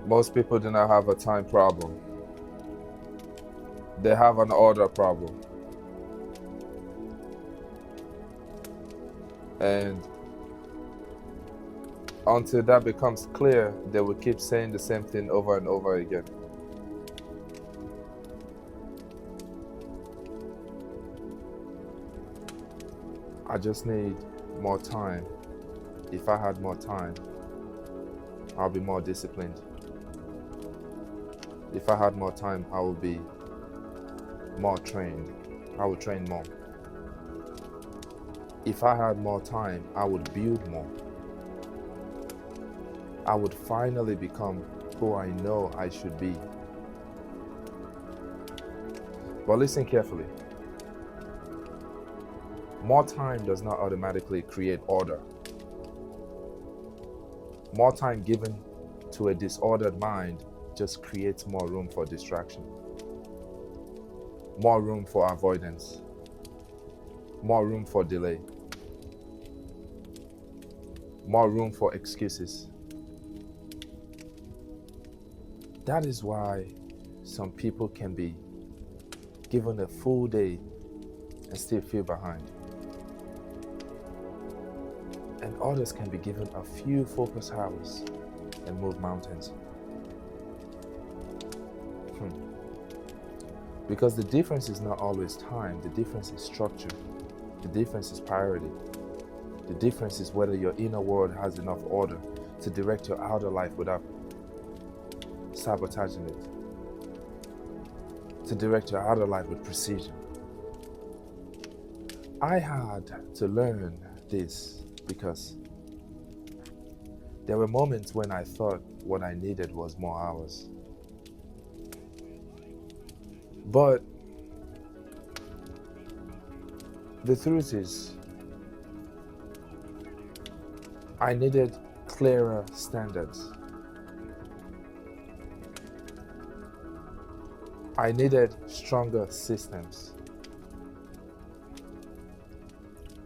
Most people do not have a time problem. They have an order problem. And until that becomes clear, they will keep saying the same thing over and over again. I just need more time. If I had more time, I'll be more disciplined. If I had more time, I would be more trained. I would train more. If I had more time, I would build more. I would finally become who I know I should be. But listen carefully. More time does not automatically create order. More time given to a disordered mind just creates more room for distraction, more room for avoidance, more room for delay, more room for excuses. That is why some people can be given a full day and still feel behind. And others can be given a few focus hours and move mountains. Because the difference is not always time, the difference is structure, the difference is priority. The difference is whether your inner world has enough order to direct your outer life without sabotaging it, to direct your outer life with precision. I had to learn this because there were moments when I thought what I needed was more hours. But the truth is, I needed clearer standards. I needed stronger systems.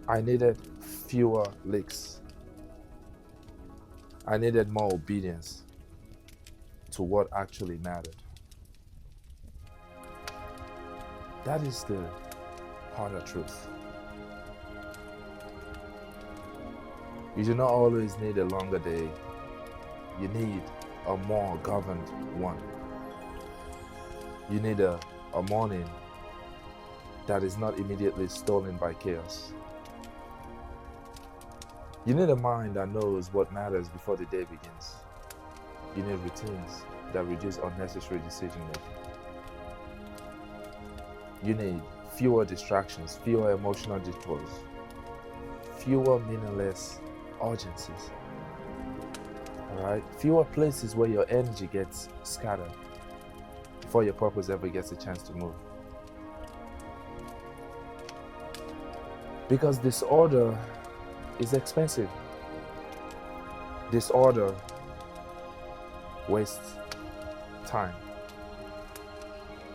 I needed fewer leaks. I needed more obedience to what actually mattered. That is the harder truth. You do not always need a longer day. You need a more governed one. You need a morning that is not immediately stolen by chaos. You need a mind that knows what matters before the day begins. You need routines that reduce unnecessary decision making. You need fewer distractions, fewer emotional detours, fewer meaningless urgencies. Alright? Fewer places where your energy gets scattered before your purpose ever gets a chance to move. Because disorder is expensive. Disorder wastes time.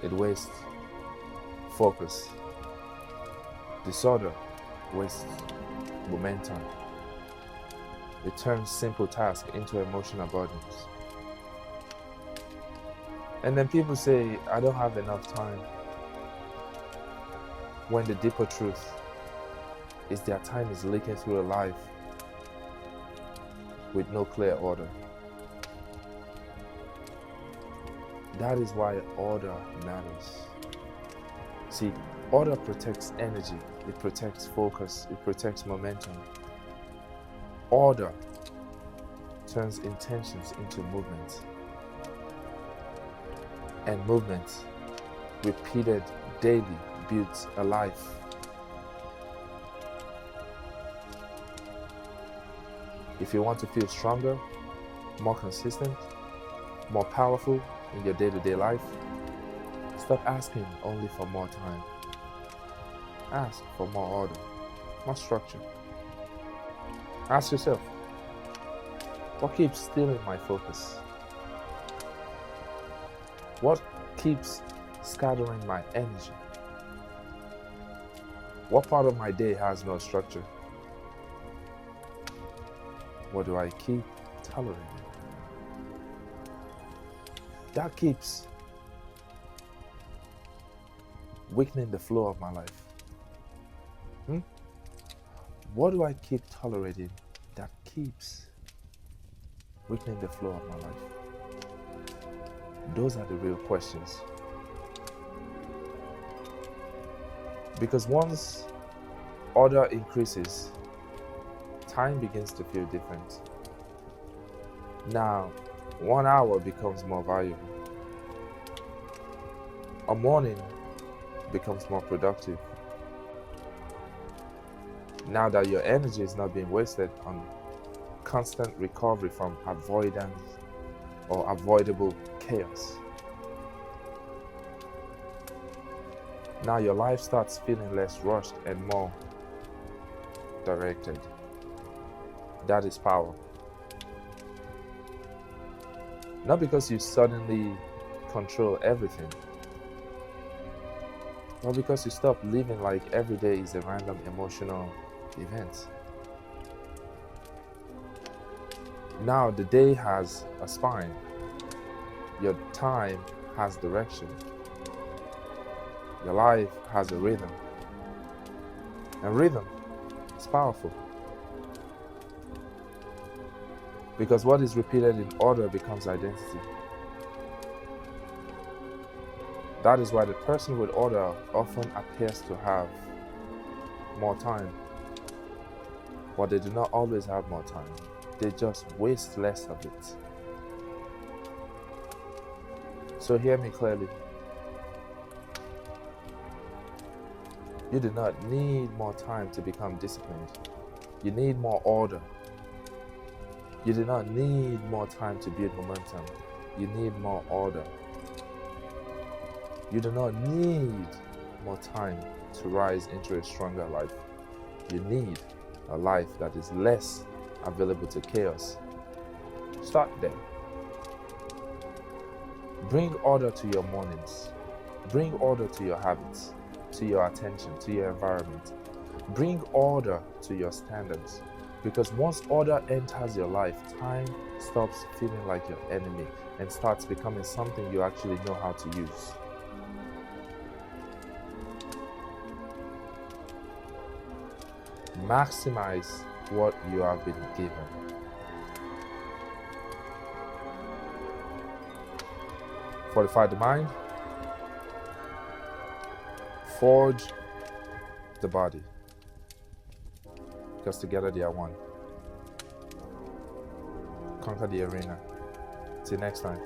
It wastes focus. Disorder wastes momentum. It turns simple tasks into emotional burdens. And then people say, I don't have enough time. When the deeper truth is their time is leaking through a life with no clear order. That is why order matters. See, order protects energy, it protects focus, it protects momentum. Order turns intentions into movement. And movement, repeated daily, builds a life. If you want to feel stronger, more consistent, more powerful in your day-to-day life, stop asking only for more time. Ask for more order, more structure. Ask yourself, what keeps stealing my focus? What keeps scattering my energy? What part of my day has no structure? What do I keep tolerating? that keeps weakening the flow of my life? What do I keep tolerating that keeps weakening the flow of my life? Those are the real questions. Because once order increases, time begins to feel different. Now, 1 hour becomes more valuable. A morning becomes more productive. Now that your energy is not being wasted on constant recovery from avoidance or avoidable chaos. Now your life starts feeling less rushed and more directed. That is power. Not because you suddenly control everything, but because you stop living like every day is a random emotional event. Now the day has a spine. Your time has direction. Your life has a rhythm. And rhythm is powerful. Because what is repeated in order becomes identity. That is why the person with order often appears to have more time. But they do not always have more time. They just waste less of it. So hear me clearly. You do not need more time to become disciplined. You need more order. You do not need more time to build momentum. You need more order. You do not need more time to rise into a stronger life. You need a life that is less available to chaos. Start there. Bring order to your mornings. Bring order to your habits, to your attention, to your environment. Bring order to your standards. Because once order enters your life, time stops feeling like your enemy and starts becoming something you actually know how to use. Maximize what you have been given. Fortify the mind. Forge the body. Because together they are one. Conquer the arena. Till next time.